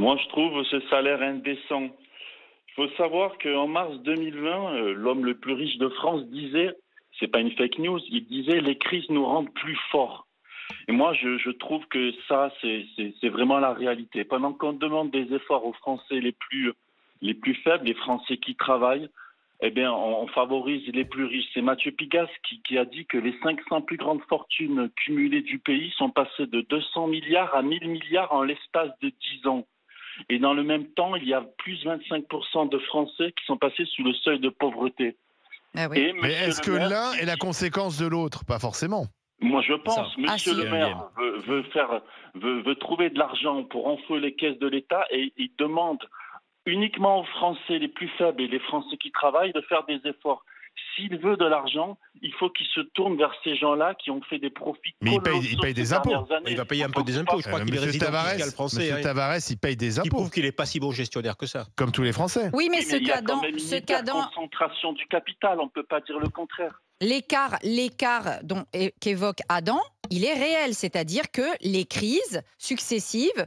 Moi, je trouve ce salaire indécent. Il faut savoir qu'en mars 2020, l'homme le plus riche de France disait, c'est pas une fake news, il disait les crises nous rendent plus forts. Et moi, je trouve que ça, c'est vraiment la réalité. Pendant qu'on demande des efforts aux Français les plus faibles, les Français qui travaillent, eh bien, on favorise les plus riches. C'est Mathieu Pigasse qui a dit que les 500 plus grandes fortunes cumulées du pays sont passées de 200 milliards à 1000 milliards en l'espace de 10 ans. Et dans le même temps, il y a plus de 25% de Français qui sont passés sous le seuil de pauvreté. Ah oui. Et Mais est-ce que maire, l'un est la conséquence de l'autre? Pas forcément. moi je pense, monsieur si. le maire veut trouver de l'argent pour enflouer les caisses de l'État et il demande uniquement aux Français les plus faibles et les Français qui travaillent de faire des efforts. S'il veut de l'argent, il faut qu'il se tourne vers ces gens-là qui ont fait des profits Mais il colossaux paye des ces impôts. dernières années. Il va payer un peu des impôts. Je crois qu'il est Monsieur résident Tavares, fiscal français. Monsieur Tavares, il paye des Qui impôts, prouve qu'il n'est pas si bon gestionnaire que ça. comme tous les Français. Oui, mais Oui, mais il y a quand même une ce cas dans concentration du capital, on ne peut pas dire le contraire. l'écart qu'évoque Adam, il est réel, c'est-à-dire que les crises successives,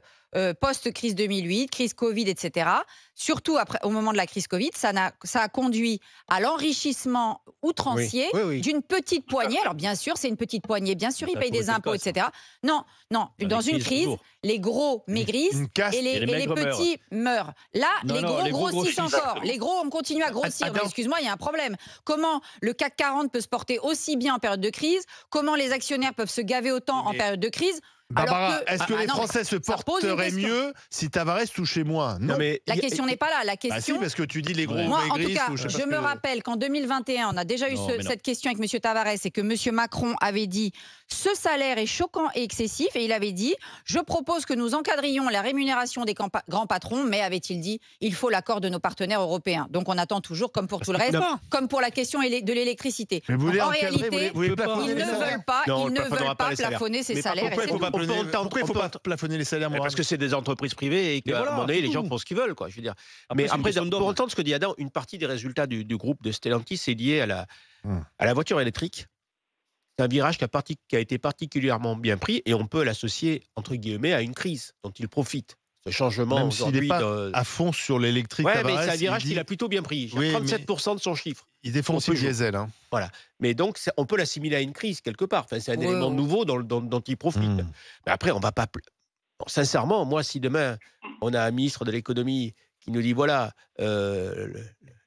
post-crise 2008, crise Covid, etc., surtout au moment de la crise Covid, ça a conduit à l'enrichissement outrancier d'une petite poignée. Alors bien sûr, c'est une petite poignée, bien sûr, ils payent des impôts, etc. Non, dans une crise, les gros maigrissent et les petits meurent. Là, les gros grossissent encore. Les gros, on continue à grossir. Mais excuse-moi, il y a un problème. Comment le CAC 40 peut se porter aussi bien en période de crise? Comment les actionnaires peuvent se gaver autant en période de crise? Barbara, est-ce que les Français se porteraient question. mieux si Tavares touchait moins? Non. mais La question n'est pas là. La question. Bah si, parce que tu dis les gros Moi, en tout maigrissent. cas, Ou je sais pas je ce me que- rappelle qu'en 2021, on a déjà eu cette question avec M. Tavares et que M. Macron avait dit ce salaire est choquant et excessif. Et il avait dit je propose que nous encadrions la rémunération des grands patrons, mais avait-il dit il faut l'accord de nos partenaires européens. Donc on attend toujours, comme pour tout le reste, comme pour la question de l'électricité. Mais vous voulez En encadrer, réalité, vous voulez plafonner ils les ne salaires? veulent pas, Non, on ils ne ne veulent plafonnera pas pas les salaires. plafonner ces Mais par salaires. contre, et pourquoi il faut pas Pourquoi il ne faut pas plafonner les salaires? Parce que c'est des entreprises privées et qu'à voilà, un moment donné, c'est les gens tout. font ce qu'ils veulent, quoi. Je veux dire. Après, Mais c'est une après, question pour d'ordre. entendre ce que dit Adam, une partie des résultats du groupe de Stellantis est liée à la voiture électrique. C'est un virage qui a été particulièrement bien pris et on peut l'associer, entre guillemets, à une crise dont il profite. Ce changement Même s'il n'est aujourd'hui pas à fond sur l'électrique, Ouais, mais Tavares, c'est un virage il dit- qu'il a plutôt bien pris. Oui, 37% de son chiffre. il défend aussi le Peugeot. diesel. Hein. Voilà. Mais donc, on peut l'assimiler à une crise quelque part. Enfin, c'est un élément nouveau dont il profite. Mais après, on va pas. Bon, sincèrement, moi, si demain, on a un ministre de l'économie qui nous dit voilà,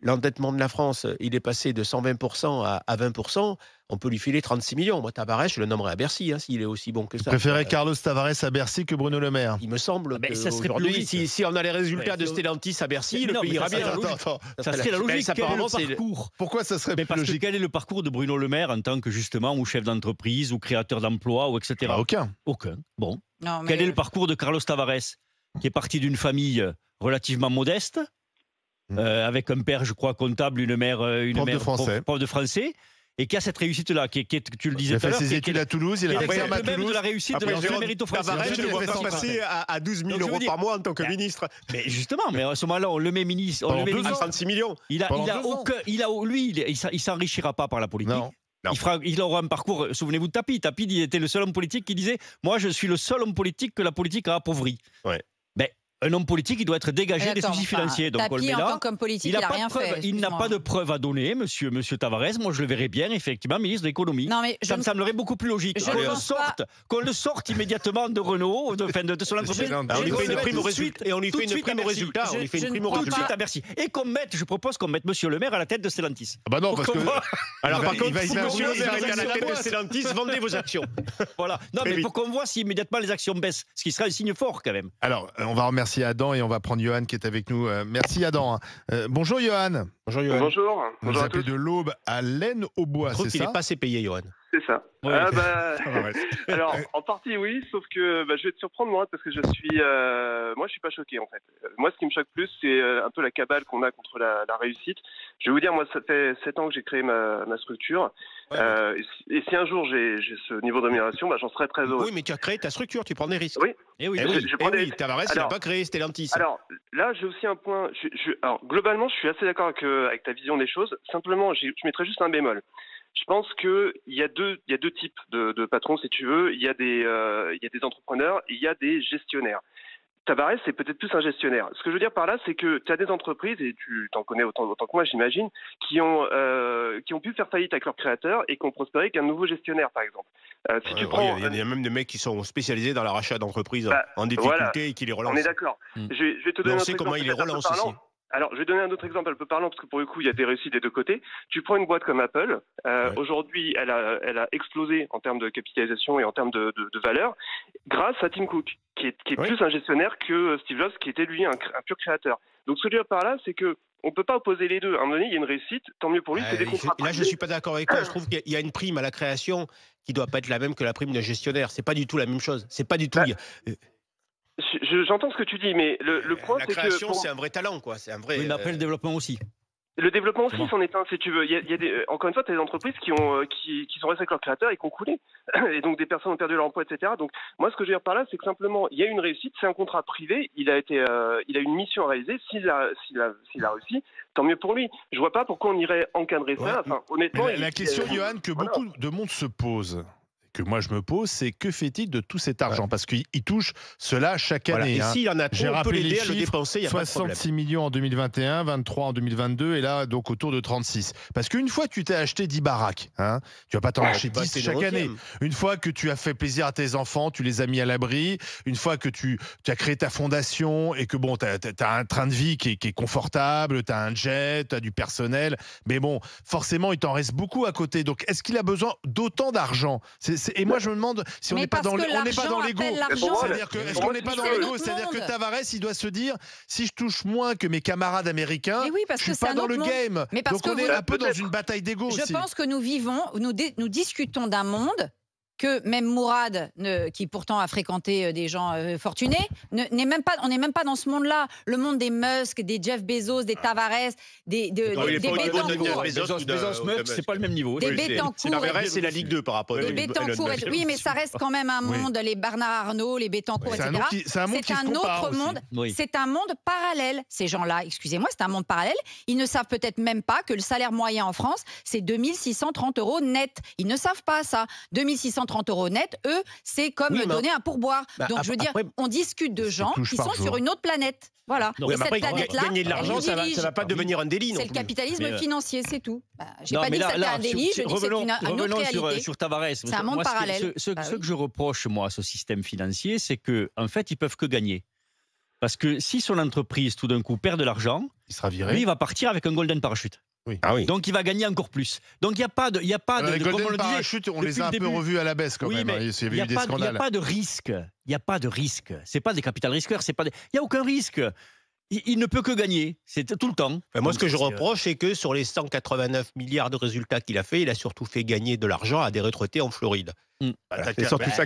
l'endettement de la France, il est passé de 120% à 20%, on peut lui filer 36 millions. Moi, Tavares, je le nommerai à Bercy, s'il est aussi bon que ça. Vous préférez Carlos Tavares à Bercy que Bruno Le Maire? Il me semble mais ça serait qu'aujourd'hui, plus logique. si on a les résultats Ouais, de Stellantis à Bercy, le non, pays mais ira ça bien. serait la logique. Ça serait la logique. Quel est Apparemment, le parcours Pourquoi ça serait Mais plus parce que logique? quel est le parcours de Bruno Le Maire en tant que justement ou chef d'entreprise ou créateur d'emplois ou etc. Aucun. Aucun. Bon. Non, mais Quel est le parcours de Carlos Tavares, qui est parti d'une famille relativement modeste, avec un père, je crois, comptable, une mère, prof de français, et qui a cette réussite-là, tu le disais Il a tout à fait l'heure, ses études à Toulouse, il a fait ferme à même de Toulouse. la réussite de la méritocratie. Tavares, je ne le vois fait pas son passer à 12 000 Donc, je veux euros dire- par mois en tant que ministre. Mais justement, mais à ce moment-là, on le met ministre. Pendant 2 À ans. 36 millions. Il s'enrichira pas par la politique. Non. Il aura un parcours. Souvenez-vous de Tapi. Tapi, il était le seul homme politique qui disait moi, je suis le seul homme politique que la politique a appauvri. Ouais. Ben, un homme politique, il doit être dégagé des soucis financiers. Donc, on le met Tapi, en là. tant qu'homme politique, il n'a rien fait. Il n'a pas de preuve à donner, monsieur Tavares. Moi, je le verrais bien, effectivement, ministre de l'économie. Non, mais Ça me semblerait beaucoup plus logique. Je ne pense pas. Qu'on le sorte immédiatement de Renault, de son entreprise. On lui fait une prime au Tout de suite, résultat. Et on lui tout fait de une suite prime à au Bercy. résultat. On lui fait Je une prime ne au crois Tout de résultat. suite à Bercy. Et je propose qu'on mette monsieur Le Maire à la tête de Stellantis. Ah bah non, parce que. Alors, par il contre, va si monsieur Le Maire est à la tête de boîte. Stellantis, vendez vos actions. Voilà. Non, Très mais vite. pour qu'on voit si immédiatement les actions baissent, ce qui sera un signe fort quand même. Alors, on va remercier Adam et on va prendre Johan qui est avec nous. Merci Adam. Bonjour Johan. Bonjour, Johan. Bonjour. Vous Bonjour à appelez tous. de l'Aube à l'Aisne-aux-Bois, Je trouve c'est qu'il ça? n'est pas assez payé, Johan. C'est ça. Ouais. Alors, en partie, oui, sauf que je vais te surprendre, moi, parce que je suis pas choqué, en fait. Moi, ce qui me choque plus, c'est un peu la cabale qu'on a contre la réussite. Je vais vous dire, moi, ça fait 7 ans que j'ai créé ma structure. Et si un jour j'ai ce niveau de rémunération, j'en serais très heureux. Oui, mais tu as créé ta structure, tu prends des risques. Oui. Et oui. Eh oui, je prends des- Tavares, il n'a Alors- pas créé Stellantis. Alors, là, j'ai aussi un point. Alors, globalement, je suis assez d'accord avec ta vision des choses. Simplement, je mettrais juste un bémol. Je pense qu'il y a deux types de patrons, si tu veux. Il y a des entrepreneurs et il y a des gestionnaires. Tavares, c'est peut-être plus un gestionnaire. Ce que je veux dire par là, c'est que tu as des entreprises, et tu t'en connais autant que moi, j'imagine, qui ont pu faire faillite avec leur créateur et qui ont prospéré avec un nouveau gestionnaire, par exemple. Il y a même des mecs qui sont spécialisés dans le rachat d'entreprises en difficulté et qui les relancent. On est d'accord. Je vais te donner on sait comment ils les relancent aussi. Alors, je vais donner un autre exemple un peu parlant, parce que pour le coup, il y a des réussites des deux côtés. Tu prends une boîte comme Apple. Aujourd'hui, elle a explosé en termes de capitalisation et en termes de valeur grâce à Tim Cook, qui est plus un gestionnaire que Steve Jobs, qui était lui un pur créateur. Donc, ce que je veux dire par là, c'est que on peut pas opposer les deux. À un moment donné, il y a une réussite, tant mieux pour lui, c'est des contrats. Là, je suis pas d'accord avec toi. Je trouve qu'il y a une prime à la création qui doit pas être la même que la prime d'un gestionnaire. C'est pas du tout la même chose. C'est pas du tout. J'entends ce que tu dis, mais le point, c'est que... La création, c'est un vrai talent, quoi. C'est un vrai... Oui, mais après, le développement aussi. Le développement aussi, c'en est un, si tu veux. Encore une fois, tu as des entreprises qui sont restées avec leurs créateurs et qui ont coulé. Et donc, des personnes ont perdu leur emploi, etc. Donc, moi, ce que je veux dire par là, c'est que simplement, il y a une réussite, c'est un contrat privé, il a une mission à réaliser. S'il a réussi, tant mieux pour lui. Je vois pas pourquoi on irait encadrer ça. Enfin, honnêtement... La question, Johan, que beaucoup de monde se pose, que moi je me pose, c'est que fait-il de tout cet argent? Parce qu'il touche cela chaque année. Et s'il en a trop, on peut l'aider à le dépenser, il n'y a pas de 66 millions en 2021, 23 en 2022, et là, donc autour de 36. Parce qu'une fois que tu t'es acheté 10 baraques, tu vas pas t'en acheter 10 chaque année. Une fois que tu as fait plaisir à tes enfants, tu les as mis à l'abri, une fois que tu as créé ta fondation et que bon, tu as un train de vie qui est confortable, tu as un jet, tu as du personnel, mais bon, forcément, il t'en reste beaucoup à côté. Donc, est-ce qu'il a besoin d'autant d'argent? Et moi, je me demande si on n'est pas dans l'ego. C'est-à-dire que, est-ce qu'on n'est pas dans l'ego? C'est-à-dire que Tavares, il doit se dire, si je touche moins que mes camarades américains, je suis pas dans le game. Donc on est un peu dans une bataille d'ego aussi. Je pense que nous discutons d'un monde que même Mourad, qui pourtant a fréquenté des gens fortunés, on n'est même pas dans ce monde-là. Le monde des Musk, des Jeff Bezos, des Tavares, des Bettencourt. Bezos, c'est pas le même niveau. Des Bettencourt. Tavares, c'est la Ligue 2 par rapport à Bettencourt. Oui, mais ça reste quand même un monde, les Bernard Arnault, les Bettencourt, etc. C'est un autre monde. C'est un monde parallèle. Ces gens-là, excusez-moi, c'est un monde parallèle. Ils ne savent peut-être même pas que le salaire moyen en France, c'est 2630 € net. Ils ne savent pas ça. 2630 € net, eux, c'est comme donner un pourboire. Donc, je veux dire, on discute de gens qui sont sur une autre planète. Voilà. Et cette planète-là, gagner de l'argent, ça va pas devenir un délit. C'est le capitalisme financier, c'est tout. J'ai pas dit que c'était un délit, je dis que c'est une autre réalité. Sur Tavares. C'est un monde parallèle. Ce que je reproche, moi, à ce système financier, c'est qu'en fait, ils peuvent que gagner. Parce que si son entreprise, tout d'un coup, perd de l'argent, il sera viré. Lui, il va partir avec un golden parachute. Oui. Donc il va gagner encore plus. Donc il n'y a pas de, les golden parachute, on les a un peu revus à la baisse quand même. Il y a eu des scandales. Il n'y a pas de risque. Il n'y a pas de risque. C'est pas des capital risqueurs. Il n'y a aucun risque. Il ne peut que gagner, c'est tout le temps. Moi, ce que je reproche, c'est que sur les 189 milliards de résultats qu'il a fait, il a surtout fait gagner de l'argent à des retraités en Floride. C'est surtout ça.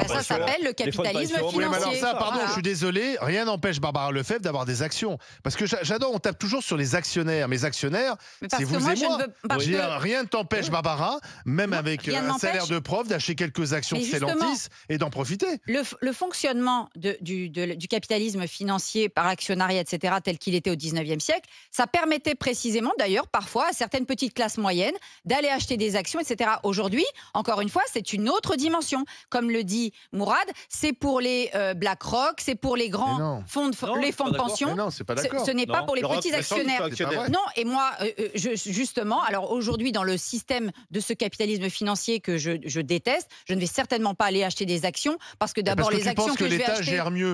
Ça s'appelle le capitalisme financier. Alors ça, pardon, je suis désolé, rien n'empêche Barbara Lefebvre d'avoir des actions. Parce que j'adore, on tape toujours sur les actionnaires. Mes actionnaires, c'est vous et moi. Rien ne t'empêche, Barbara, même avec un salaire de prof, d'acheter quelques actions de Stellantis et d'en profiter. Le fonctionnement du capitalisme financier par actionnariat, etc., tel qu'il était au 19e siècle, ça permettait précisément, d'ailleurs, parfois, à certaines petites classes moyennes, d'aller acheter des actions, etc. Aujourd'hui, encore une fois, c'est une autre dimension. Comme le dit Mourad, c'est pour les BlackRock, c'est pour les grands fonds de pension. Non, c'est pas d'accord. Ce n'est pas pour les petits actionnaires. Non, et moi, justement, alors aujourd'hui, dans le système de ce capitalisme financier que je déteste, je ne vais certainement pas aller acheter des actions parce que d'abord, les actions que je vais acheter,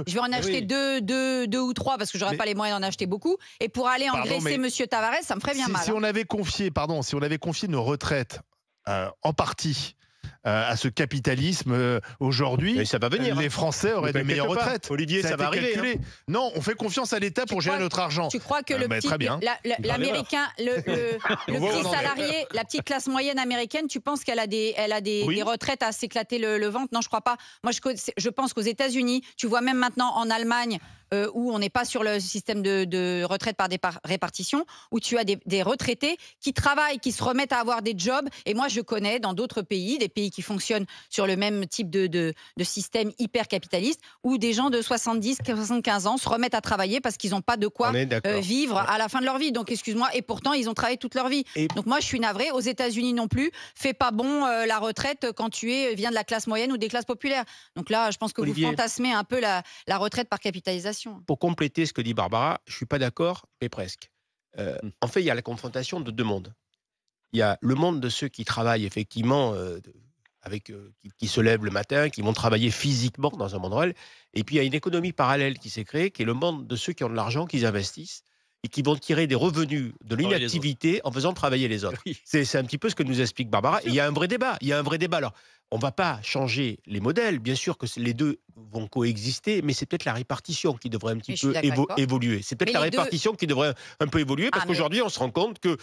je vais en acheter deux ou trois parce que j'aurais pas les moyens d'en acheter beaucoup. Et pour aller engraisser Monsieur Tavares, ça me ferait bien mal. Si on avait confié nos retraites en partie à ce capitalisme aujourd'hui, ça va venir, les Français auraient de meilleures retraites. Olivier, ça va arriver. Non, on fait confiance à l'État pour gérer notre argent. Tu crois que l'Américain, le petit salarié, la petite classe moyenne américaine, tu penses qu'elle a des retraites à s'éclater le ventre? Non, je crois pas. Moi, je pense qu'aux États-Unis, tu vois même maintenant en Allemagne, où on n'est pas sur le système de retraite par répartition, où tu as des retraités qui travaillent, qui se remettent à avoir des jobs. Et moi, je connais dans d'autres pays, des pays qui fonctionnent sur le même type de système hyper capitaliste, où des gens de 70, 75 ans se remettent à travailler parce qu'ils n'ont pas de quoi vivre à la fin de leur vie. Donc, excuse-moi, et pourtant, ils ont travaillé toute leur vie. Donc, moi, je suis navrée. Aux États-Unis non plus, fait pas bon la retraite quand tu viens de la classe moyenne ou des classes populaires. Donc là, je pense que Olivier, vous fantasmez un peu la retraite par capitalisation. Pour compléter ce que dit Barbara, je suis pas d'accord, mais presque. En fait, il y a la confrontation de deux mondes. Il y a le monde de ceux qui travaillent effectivement, qui se lèvent le matin, qui vont travailler physiquement dans un monde réel. Et puis, il y a une économie parallèle qui s'est créée, qui est le monde de ceux qui ont de l'argent, qui investissent et qui vont tirer des revenus de l'inactivité en faisant travailler les autres. Oui. C'est un petit peu ce que nous explique Barbara. Et il y a un vrai débat. Alors, on ne va pas changer les modèles. Bien sûr que les deux vont coexister, mais c'est peut-être la répartition qui devrait un petit peu évoluer. C'est peut-être la répartition qui devrait un peu évoluer, parce qu'aujourd'hui, on se rend compte que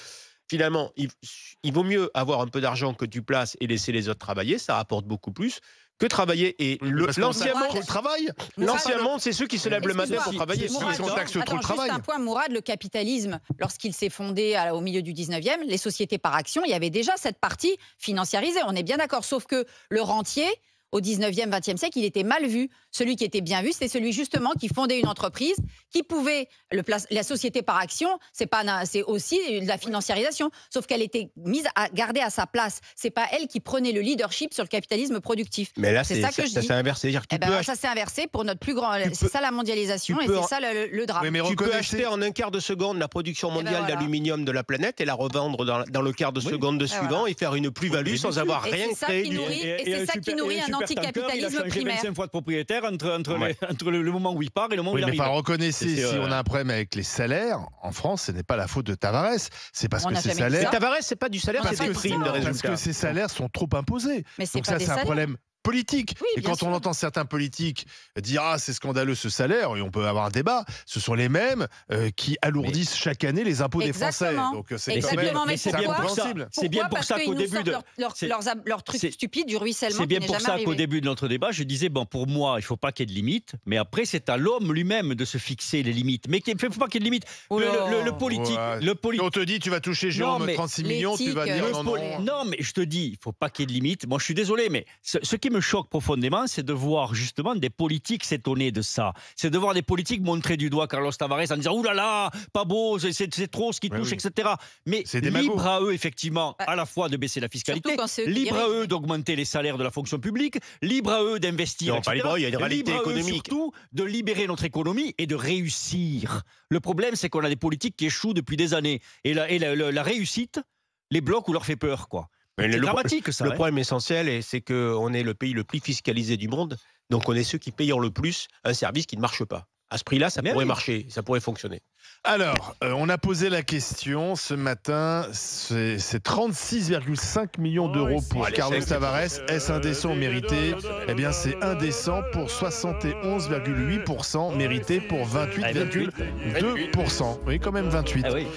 finalement, il vaut mieux avoir un peu d'argent que tu places et laisser les autres travailler. Ça rapporte beaucoup plus que travailler. Et l'ancien monde, c'est ceux qui se lèvent le matin pour travailler. Juste un point, Mourad, le capitalisme, lorsqu'il s'est fondé au milieu du 19e, les sociétés par action, il y avait déjà cette partie financiarisée. On est bien d'accord, sauf que le rentier, au 19e, 20e siècle, il était mal vu. Celui qui était bien vu, c'est celui justement qui fondait une entreprise, qui pouvait... La société par action, c'est aussi de la financiarisation, sauf qu'elle était mise à garder à sa place. C'est pas elle qui prenait le leadership sur le capitalisme productif. Mais là, c'est ça que je dis. Ça s'est inversé. Ça s'est inversé pour notre plus grand... C'est ça la mondialisation et c'est ça le drame. Oui, mais tu peux acheter en un quart de seconde la production mondiale d'aluminium de la planète et la revendre dans le quart de seconde de suivant et faire une plus-value sans avoir rien créé. Et c'est ça qui nourrit un anticapitalisme primaire. 25 fois de propriétaire entre le moment où il part et le moment où il arrive. Mais reconnaissez, si on a un problème avec les salaires, en France, ce n'est pas la faute de Tavares. C'est parce que ces salaires... Tavares, c'est pas du salaire, c'est des primes de résultats. Parce que ces salaires sont trop imposés. Donc ça, c'est un problème politique. Et quand on entend certains politiques dire « Ah, c'est scandaleux ce salaire », et on peut avoir un débat, ce sont les mêmes qui alourdissent chaque année les impôts des Français. Donc c'est quand même incompréhensible. C'est bien pour ça qu'au début de... Leur truc stupide du ruissellement. C'est bien pour ça qu'au début de notre débat, je disais, bon, pour moi, il ne faut pas qu'il y ait de limites, mais après, c'est à l'homme lui-même de se fixer les limites. Mais il ne faut pas qu'il y ait de limites. Le politique... On te dit, tu vas toucher Jérôme 36 millions, tu vas dire non. Non, mais je te dis, il ne faut pas qu'il y ait de limites. Moi, je suis désolé, mais ce qui me choque profondément, c'est de voir justement des politiques s'étonner de ça. C'est de voir des politiques montrer du doigt Carlos Tavares en disant « Ouh là là, pas beau, c'est trop ce qui touche, etc. » Mais libre à eux, effectivement, à la fois de baisser la fiscalité, libre à eux d'augmenter les salaires de la fonction publique, libre à eux d'investir, etc. Il y a une réalité économique. Surtout de libérer notre économie et de réussir. Le problème, c'est qu'on a des politiques qui échouent depuis des années. Et la réussite les bloque ou leur fait peur, quoi. C'est dramatique, ça. Le problème essentiel, c'est qu'on est le pays le plus fiscalisé du monde, donc on est ceux qui payent le plus un service qui ne marche pas. À ce prix-là, ça pourrait marcher, ça pourrait fonctionner. Alors, on a posé la question ce matin, c'est 36,5 millions d'euros pour Carlos Tavares. Est-ce indécent ou mérité? Eh bien, c'est indécent pour 71,8%, mérité pour 28,2%. Oui, quand même 28%.